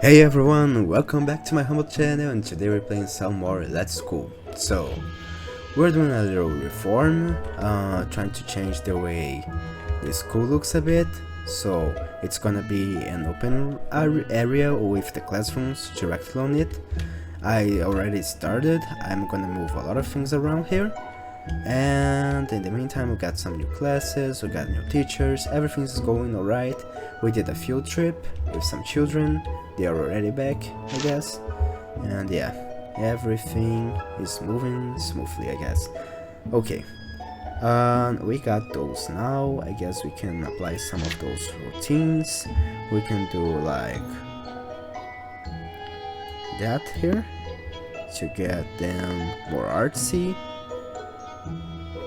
Hey everyone, welcome back to my humble channel, and today we're playing some more Let's Go. So, we're doing a little reform, trying to change the way the school looks a bit. So, it's gonna be an open area with the classrooms directly on it. I already started, I'm gonna move a lot of things around here. And in the meantime, we got some new classes, we got new teachers, everything's going alright. We did a field trip with some children, they are already back, I guess. And yeah, everything is moving smoothly, I guess. Okay, we got those now. I guess we can apply some of those routines. We can do like that here to get them more artsy.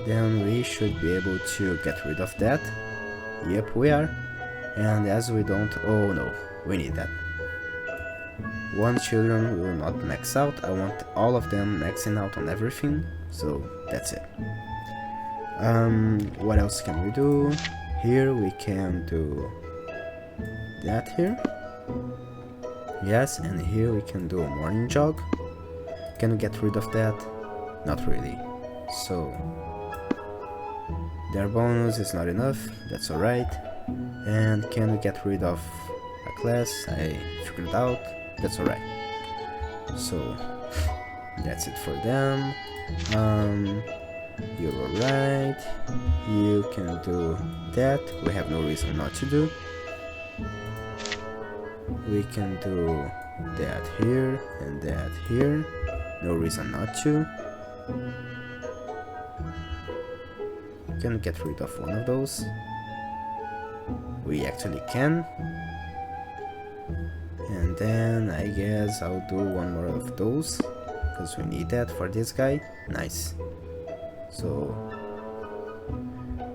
Then we should be able to get rid of that. Yep, we are. And as we don't, oh no, we need that. One children will not max out. I want all of them maxing out on everything, so that's it. What else can we do? Here we can do that here. Yes, and here we can do a morning jog. Can we get rid of that? Not really. So their bonus is not enough, that's alright. And can we get rid of a class? I figured it out, that's alright. So that's it for them. You're alright. You can do that, we have no reason not to do. We can do that here and that here, no reason not to. Can get rid of one of those. We actually can. And then I guess I'll do one more of those because we need that for this guy. Nice. So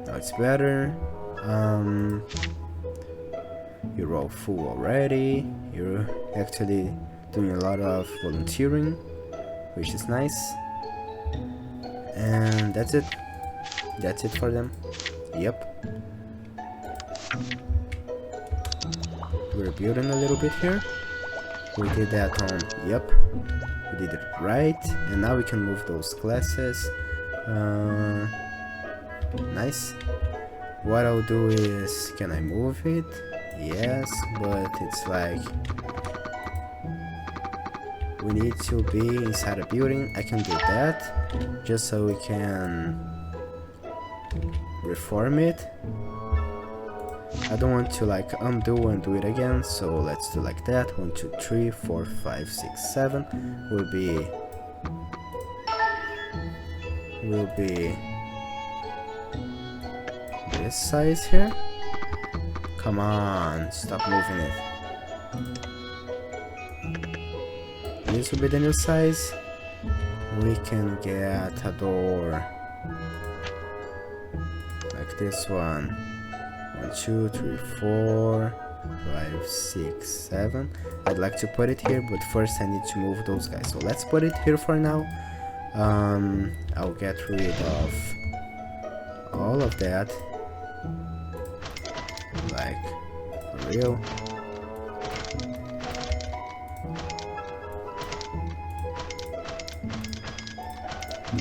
now it's better. You're all full already. You're actually doing a lot of volunteering, which is nice. And that's it. That's it for them. Yep. We're building a little bit here. We did that on, yep. We did it right. And now we can move those classes. Nice. What I'll do is, can I move it? Yes, but it's like we need to be inside a building. I can do that just so we can reform it. I don't want to like undo and do it again, so let's do like that. 1 2 3 4 5 6 7 will be this size here. Come on, stop moving it. This will be the new size. We can get a door like this one. 1 2 3 4 5 6 7. I'd like to put it here, but first I need to move those guys, so let's put it here for now. I'll get rid of all of that, like for real.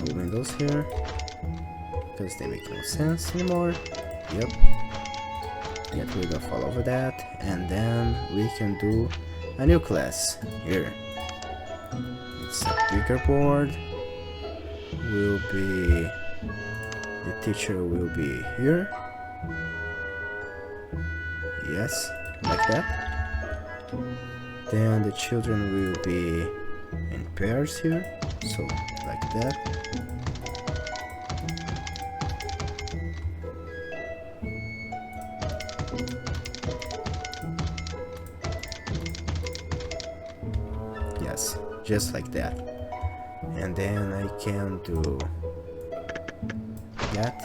Moving those here because they make no sense anymore. Yep. Get rid of all of that, and then we can do a new class here. It's a bigger board. The teacher will be here. Yes, like that. Then the children will be in pairs here, so like that. Yes, just like that. And then I can do that.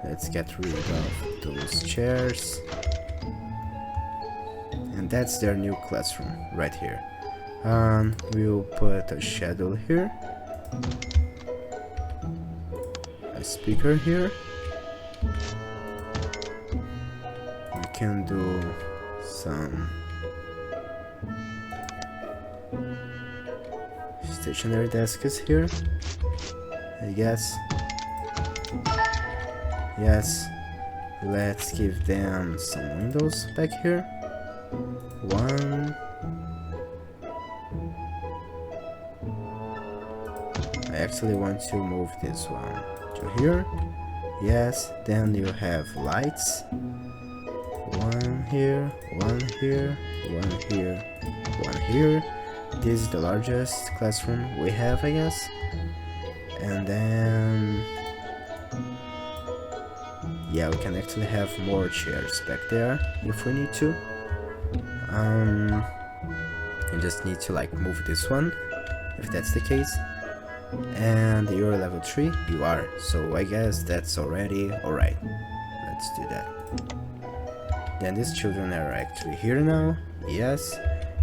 Let's get rid of those chairs. And that's their new classroom right here. We'll put a shadow here, a speaker here. We can do some stationary desk is here, I guess. Yes, let's give them some windows back here. One. I actually want to move this one to here. Yes, then you have lights. One here, one here, one here, one here. This is the largest classroom we have, I guess. And then yeah, we can actually have more chairs back there if we need to. I just need to like move this one if that's the case. And you're level 3, you are, so I guess that's already alright. Let's do that. Then these children are actually here now, yes,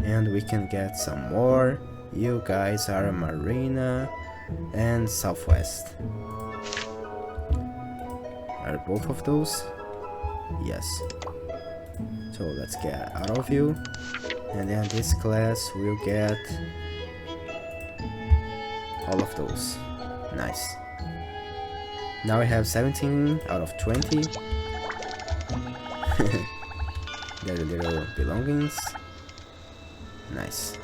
and we can get some more. You guys are Marina and Southwest. Are both of those? Yes. So let's get out of you, and then this class will get all of those. Nice. Now we have 17 out of 20. Their little belongings. Nice.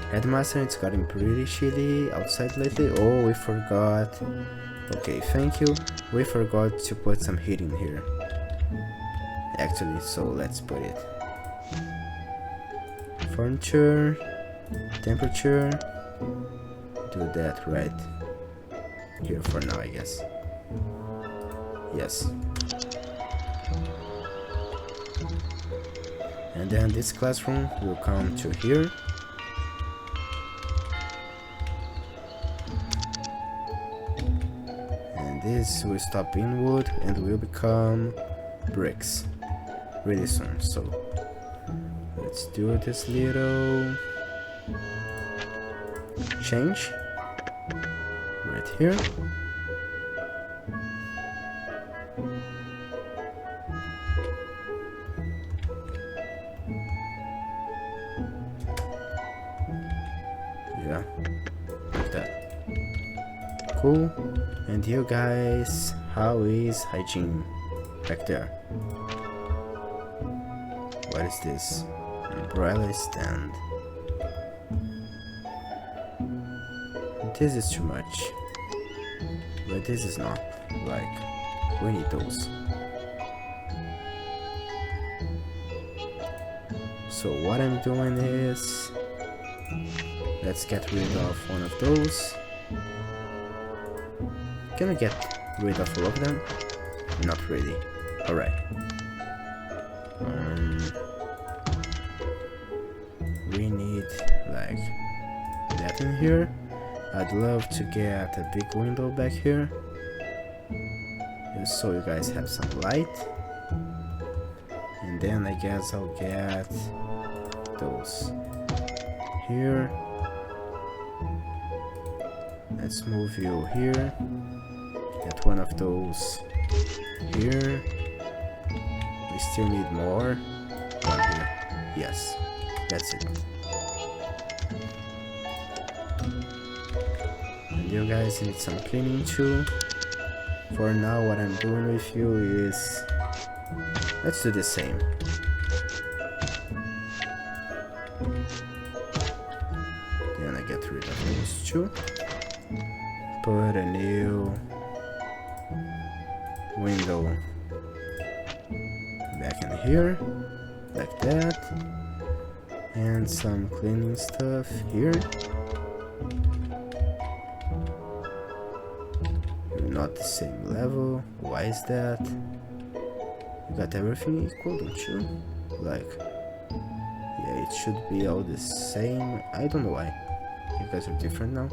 Headmaster, it's gotten pretty chilly outside lately. Oh, we forgot. Okay, thank you. We forgot to put some heat in here. Actually, so let's put it. Furniture. Temperature. Do that right here for now, I guess. Yes. And then this classroom will come to here. And this will stop being wood and will become bricks really soon. So let's do this little change right here. Yeah, like that. Cool. And you guys, how is hygiene back there? What is this? Umbrella stand. This is too much, but this is not. Like, we need those. So what I'm doing is, let's get rid of one of those. Can I get rid of all of them? Not really. Alright. We need like that in here. I'd love to get a big window back here, just so you guys have some light. And then I guess I'll get those here. Let's move you here. Get one of those here. We still need more. One here. Yes, that's it. And you guys need some cleaning too. For now, what I'm doing with you is, let's do the same. Then I get rid of those two. Put a new window back in here, like that, and some cleaning stuff here. You're not the same level. Why is that? You got everything equal, don't you? Like, yeah, it should be all the same. I don't know why you guys are different now,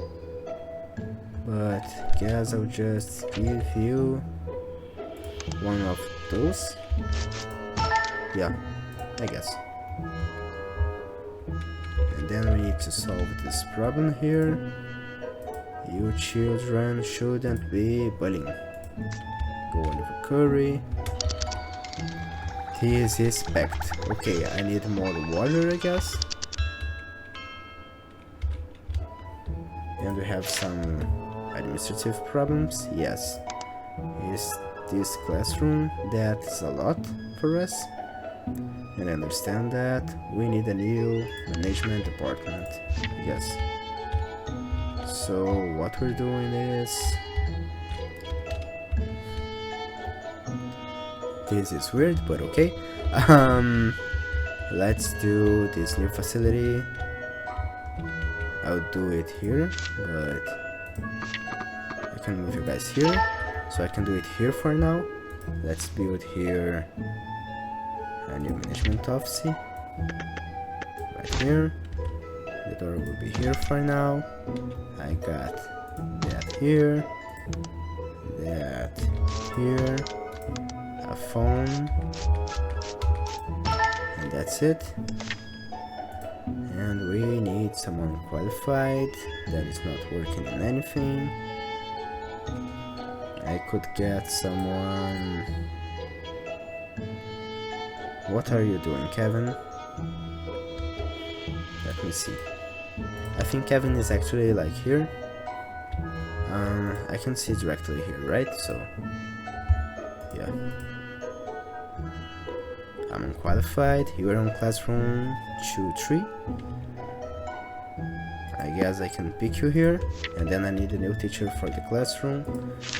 but guess I'll just give you one of those. Yeah, I guess. And then we need to solve this problem here. You children shouldn't be bullying. Go Oliver Curry. Disrespect. Okay, I need more water, I guess. And we have some administrative problems. Yes, is this classroom, that's a lot for us, and I understand that we need a new management department. Yes, so what we're doing is, this is weird but okay. Let's do this new facility. I'll do it here, but I can move you guys here, so I can do it here for now. Let's build here a new management office right here. The door will be here for now. I got that here, that here, a phone, and that's it. And we need someone qualified that is not working on anything. I could get someone. What are you doing, Kevin? Let me see. I think Kevin is actually like here. I can see directly here, right? So yeah, I'm unqualified. You are on classroom 2-3. I guess I can pick you here, and then I need a new teacher for the classroom.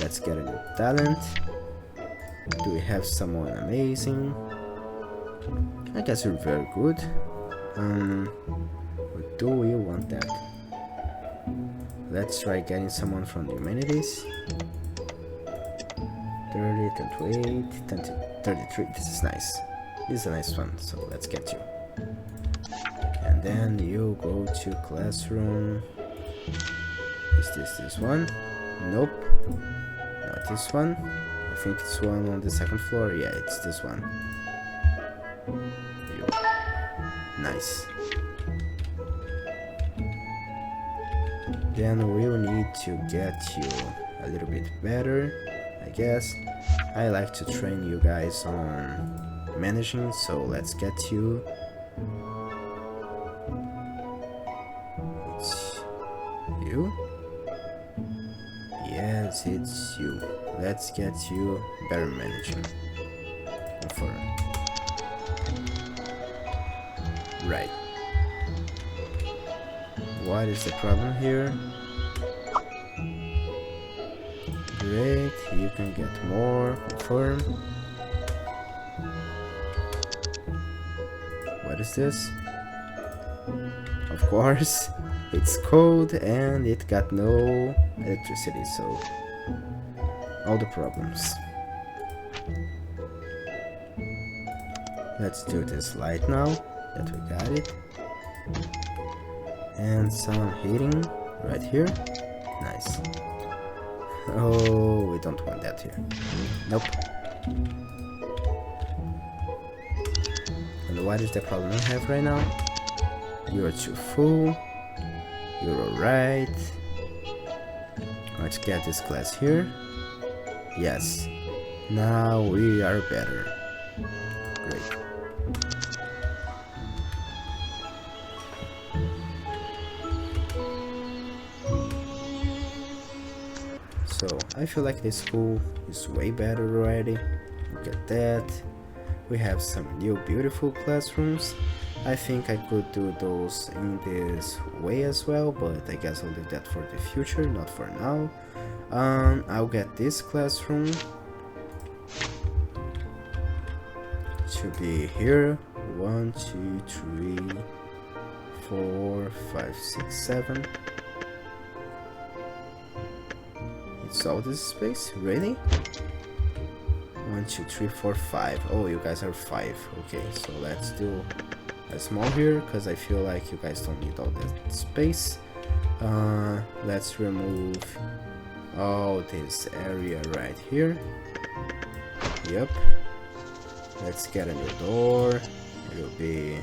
Let's get a new talent. Do we have someone amazing? I guess you're very good. But do we want that? Let's try getting someone from the humanities. 30, 28, 33. This is nice. This is a nice one, so let's get you. And then you go to classroom. Is this one? Nope, not this one. I think it's one on the second floor. Yeah, it's this one. You. Nice. Then we'll need to get you a little bit better, I guess. I like to train you guys on managing, so let's get you. It's you? Yes, it's you. Let's get you better managing. Right. What is the problem here? Great, you can get more. Confirm. What is this? Of course, it's cold and it got no electricity, so all the problems. Let's do this light now that we got it. And some heating right here. Nice. Oh, we don't want that here. Nope. And what is the problem I have right now? You're too full. You're alright. Let's get this class here. Yes. Now we are better. Great. So I feel like this school is way better already. Look at that. We have some new beautiful classrooms. I think I could do those in this way as well, but I guess I'll leave that for the future, not for now. I'll get this classroom to be here. 1, 2, 3, 4, 5, 6, 7. It's all this space? Really? 1, 2, 3, 4, 5. Oh, you guys are 5. Okay, so let's do a small here, because I feel like you guys don't need all that space. Let's remove all this area right here. Yep. Let's get a new door. It'll be...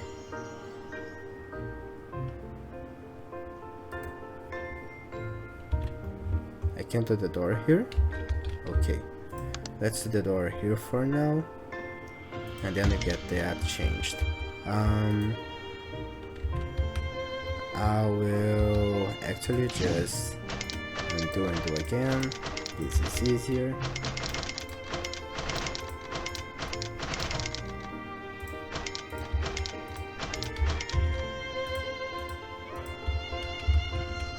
I can't do the door here. Okay. Let's do the door here for now. And then we get that changed. I will actually just undo and do again. This is easier.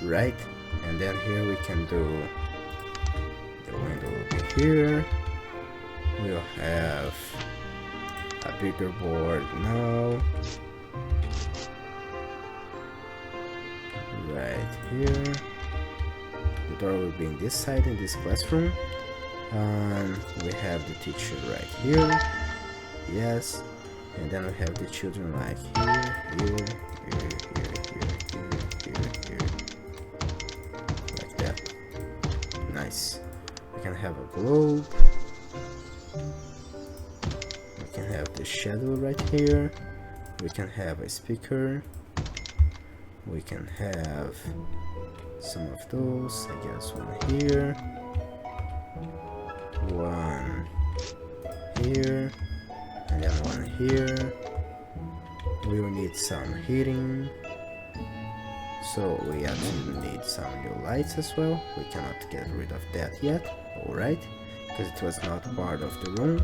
Right, and then here we can do the window over here. We'll have a bigger board now. Right here. The door will be in this side in this classroom. We have the teacher right here. Yes. And then we have the children like here. Like that. Nice. We can have a globe. We can have the shadow right here. We can have a speaker. We can have some of those, I guess one here, one here, and then one here. We will need some heating, so we actually need some new lights as well. We cannot get rid of that yet, alright, because it was not part of the room.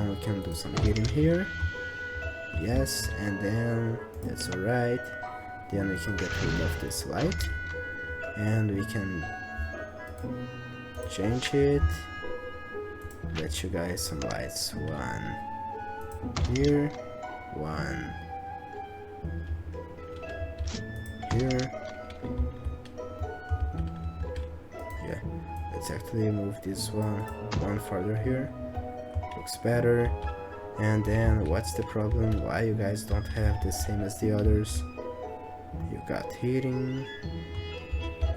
We can do some heating here, yes, and then that's alright. Then we can get rid of this light, and we can change it. Let you guys some lights. One here, one here. Yeah, let's actually move this one further here. Looks better. And then what's the problem? Why you guys don't have the same as the others? You got heating.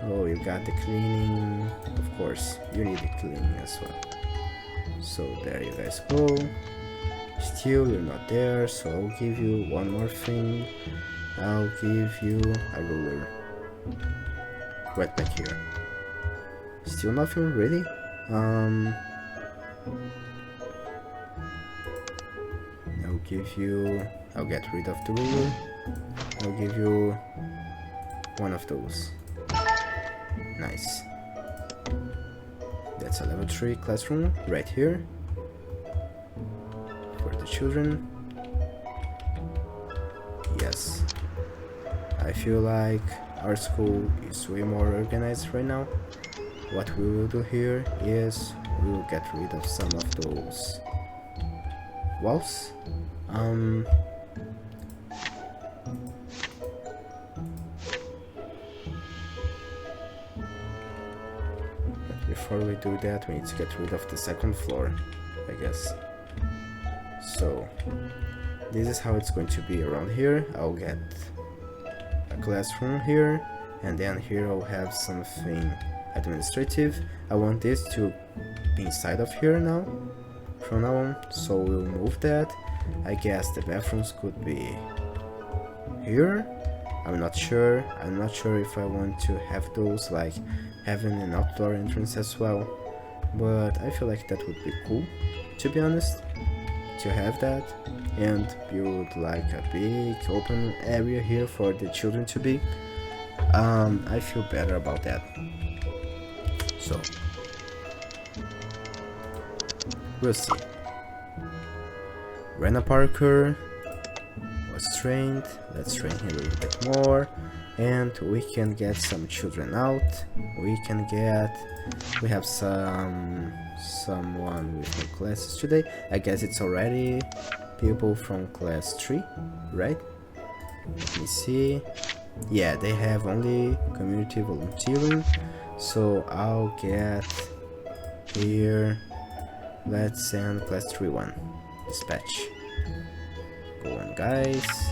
Oh, you got the cleaning. Of course, you need the cleaning as well. So there you guys go. Still, you're not there, so I'll give you one more thing. I'll give you a ruler. Right back here. Still nothing really. I'll get rid of the ruler. I'll give you one of those. Nice. That's a level 3 classroom right here for the children. Yes. I feel like our school is way more organized right now. What we will do here is we will get rid of some of those walls. Before we do that, we need to get rid of the second floor, I guess. So, this is how it's going to be around here. I'll get a classroom here, and then here I'll have something administrative. I want this to be inside of here now, from now on, so we'll move that. I guess the bathrooms could be here. I'm not sure if I want to have those like having an outdoor entrance as well, but I feel like that would be cool, to be honest, to have that and build like a big open area here for the children to be. I feel better about that. So we'll see. Rena Parker was trained. Let's train him a little bit more, and we can get some children out. We have someone with no classes today. I guess it's already people from class 3, right? Let me see. Yeah, they have only community volunteering, so I'll get here. Let's send class 3-1 dispatch. Go on, guys.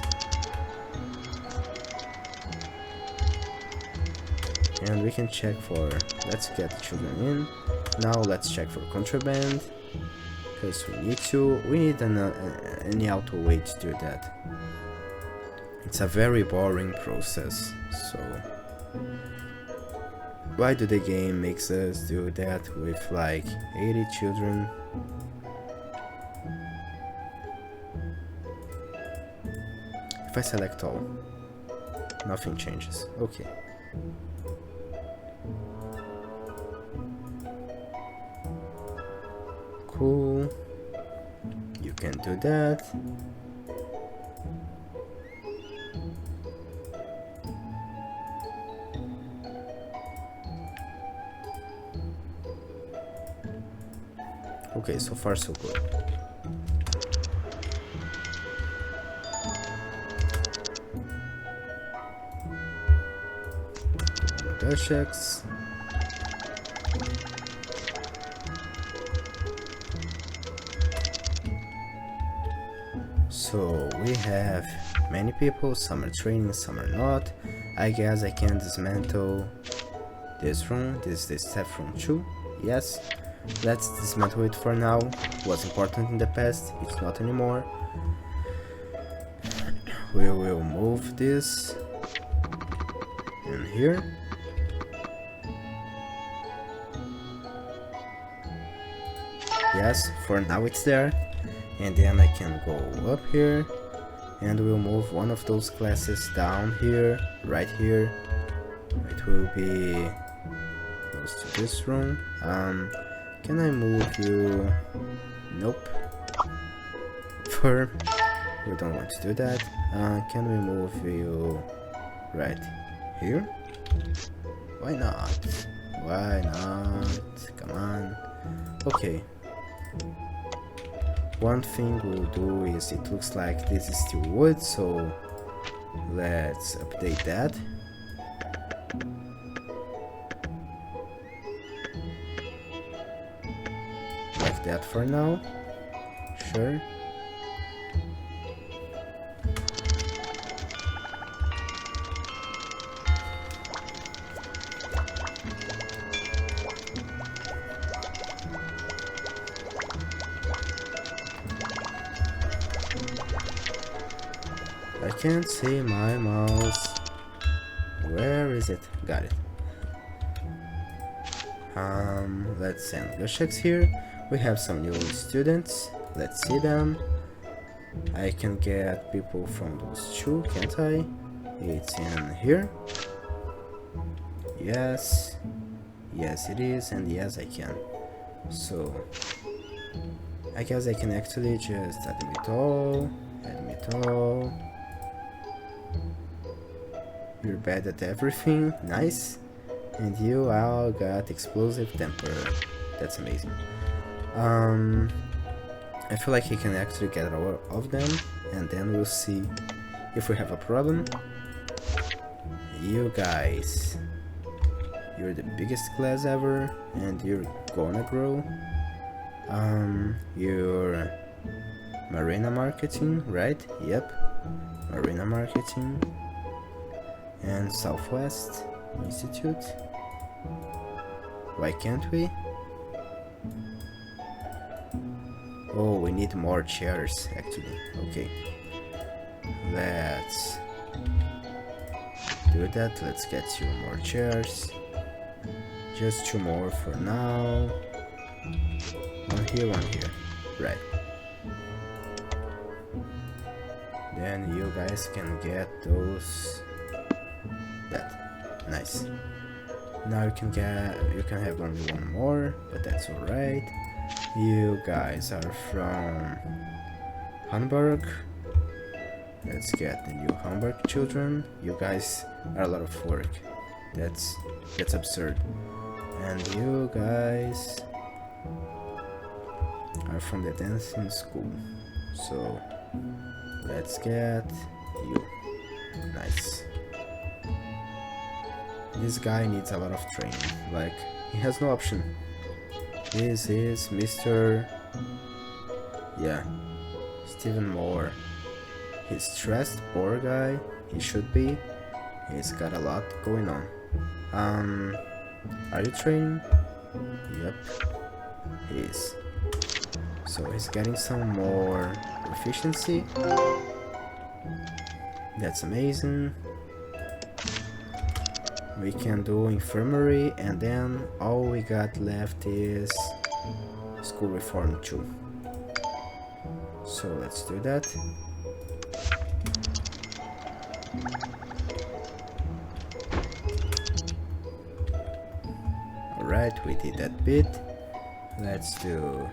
And we can check for, let's get the children in. Now let's check for contraband, because we need any auto way to do that. It's a very boring process, so why do the game makes us do that with like 80 children? If I select all, nothing changes. Okay. Cool. You can do that. Okay, so far so good. Gushecs. So we have many people, some are training, some are not. I guess I can dismantle this room. This is the staff room 2. Yes. Let's dismantle it for now. Was important in the past, it's not anymore. We will move this in here. Yes, for now it's there. And then I can go up here and we'll move one of those classes down here, right here. It will be close to this room. Can I move you? Nope. We don't want to do that. Can we move you right here? Why not? Why not? Come on. Okay. One thing we'll do is, it looks like this is still wood, so let's update that. Like that for now. Sure. I can't see my mouse. Where is it? Got it. Let's send Gushecs here. We have some new students. Let's see them. I can get people from those 2, can't I? It's in here. Yes. Yes it is, and yes I can. So I guess I can actually just admit all. You're bad at everything, nice. And you all got explosive temper. That's amazing. I feel like he can actually get all of them, and then we'll see if we have a problem. You guys, you're the biggest class ever, and you're gonna grow. You're Marina Marketing, right? Yep, Marina Marketing. And Southwest Institute. Why can't we? Oh, we need more chairs actually. Okay. Let's do that. Let's get 2 more chairs. Just 2 more for now. One here, one here. Right. Then you guys can get those. That. Nice. Now you can have only 1 more, but that's alright. You guys are from Hamburg. Let's get the new Hamburg children. You guys are a lot of work. That's absurd. And you guys are from the dancing school. So let's get you. Nice. This guy needs a lot of training, like, he has no option. This is Mr. Yeah, Stephen Moore. He's stressed, poor guy, he should be. He's got a lot going on. Are you training? Yep, he is. So he's getting some more efficiency. That's amazing. We can do infirmary, and then all we got left is school reform 2. So let's do that. Alright, we did that bit. Let's do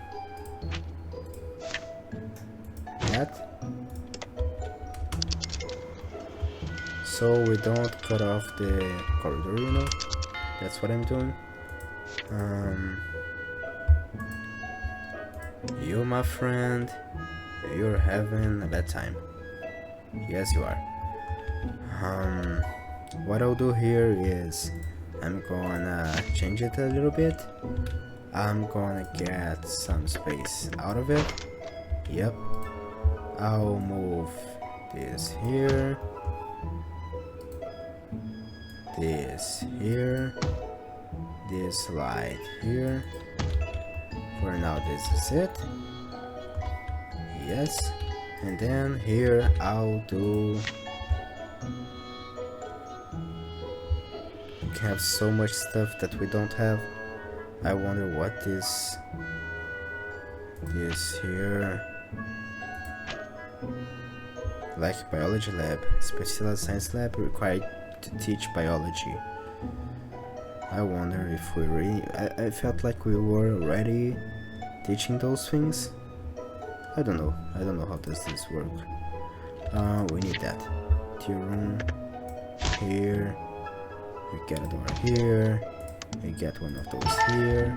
that. So we don't cut off the corridor, you know? That's what I'm doing. You, my friend, you're having a bad time. Yes, you are. What I'll do here is I'm gonna change it a little bit. I'm gonna get some space out of it. Yep. I'll move this here. This here. This light here. For now, this is it. Yes. And then here I'll do. We have so much stuff that we don't have. I wonder what this here, like biology lab, specialized science lab required to teach biology. I wonder if we really. I felt like we were already teaching those things. I don't know how does this work. We need that. Tea room here. We get a door here. We get one of those here.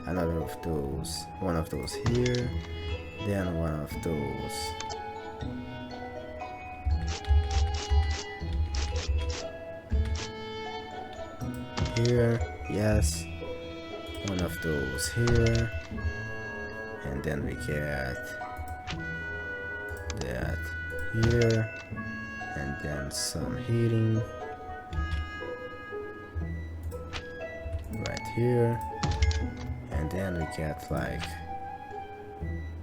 Another of those. One of those here. Then one of those. Here. Yes. One of those here. And then we get that here, and then some heating right here, and then we get like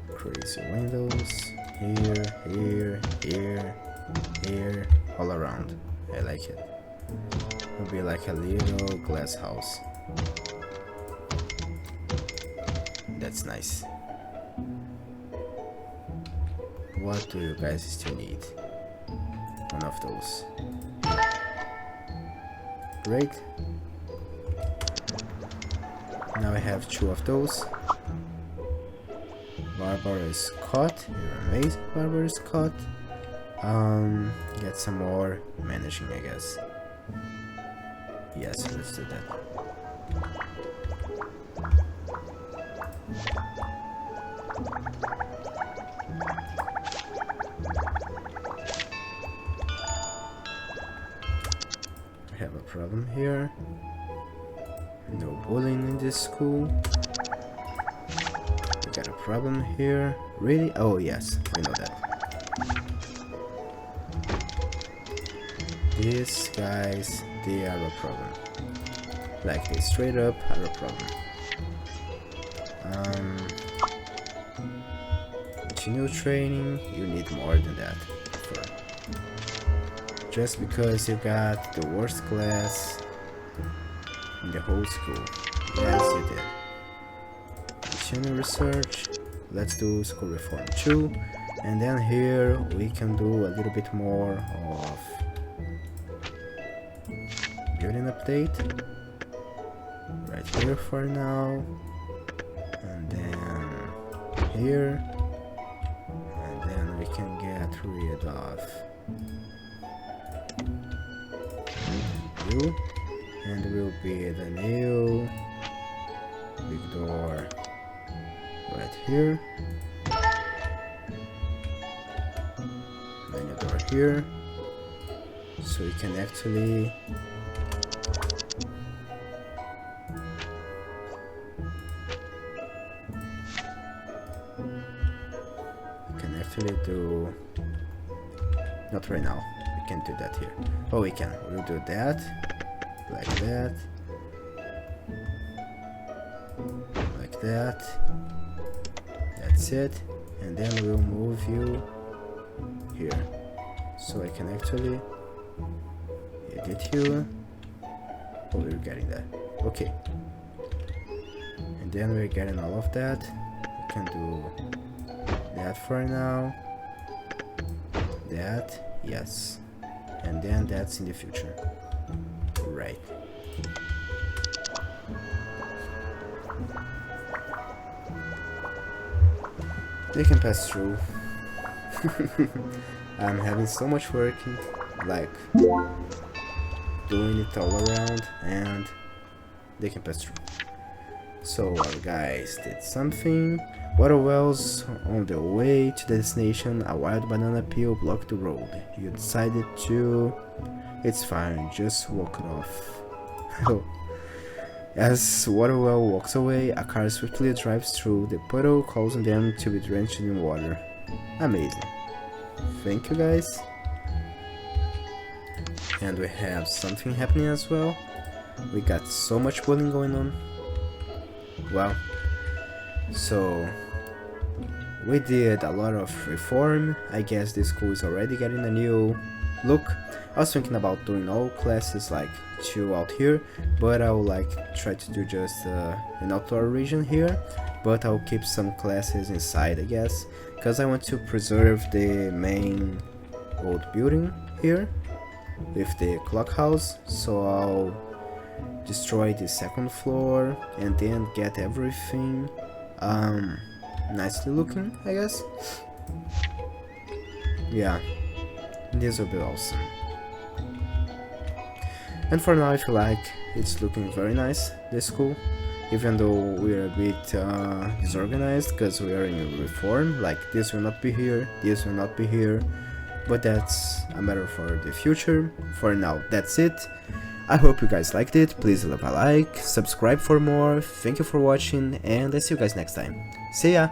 crazy windows here, here, all around. I like it. It'll be like a little glass house. That's nice. What do you guys still need? One of those. Great. Now I have two of those. Barbara is caught. You're amazing. Barbara is caught. Get some more managing, I guess. Yes, let's do that. I have a problem here. No bullying in this school. We got a problem here. Really? Oh yes, we know that. These guys, they are a problem. Like they straight up are a problem. Continue training, you need more than that. Just because you got the worst class in the whole school. Yes, you did. Continue research. Let's do school reform 2. And then here we can do a little bit more of building update. Right here for now. And then here. And then we can get rid of you, and will be the new big door right here, then a door here, so we can actually do, not right now, we can't do that here. Oh, we can. We'll do that, like that, like that. That's it. And then we'll move you here, so I can actually edit you. Oh, we're getting that. Okay. And then we're getting all of that. We can do that for now. That, yes. And then that's in the future. Right. They can pass through. I'm having so much working, like doing it all around, and they can pass through. So our guys did something. Water wells on the way to the destination. A wild banana peel blocked the road. You decided to... It's fine, just walk it off. As Waterwell walks away, a car swiftly drives through the puddle, causing them to be drenched in water. Amazing. Thank you guys. And we have something happening as well. We got so much bullying going on. Wow. So we did a lot of reform. I guess this school is already getting a new look. I was thinking about doing all classes like 2 out here, but I'll like try to do just an outdoor region here, but I'll keep some classes inside, I guess, because I want to preserve the main old building here with the clock house. So I'll destroy the 2nd floor and then get everything nicely looking, I guess. Yeah, this will be awesome. And for now, if you like, it's looking very nice, this school, even though we're a bit disorganized because we are in reform. Like, this will not be here, this will not be here, but that's a matter for the future. For now, that's it. I hope you guys liked it. Please leave a like, subscribe for more. Thank you for watching, and I see you guys next time. See ya!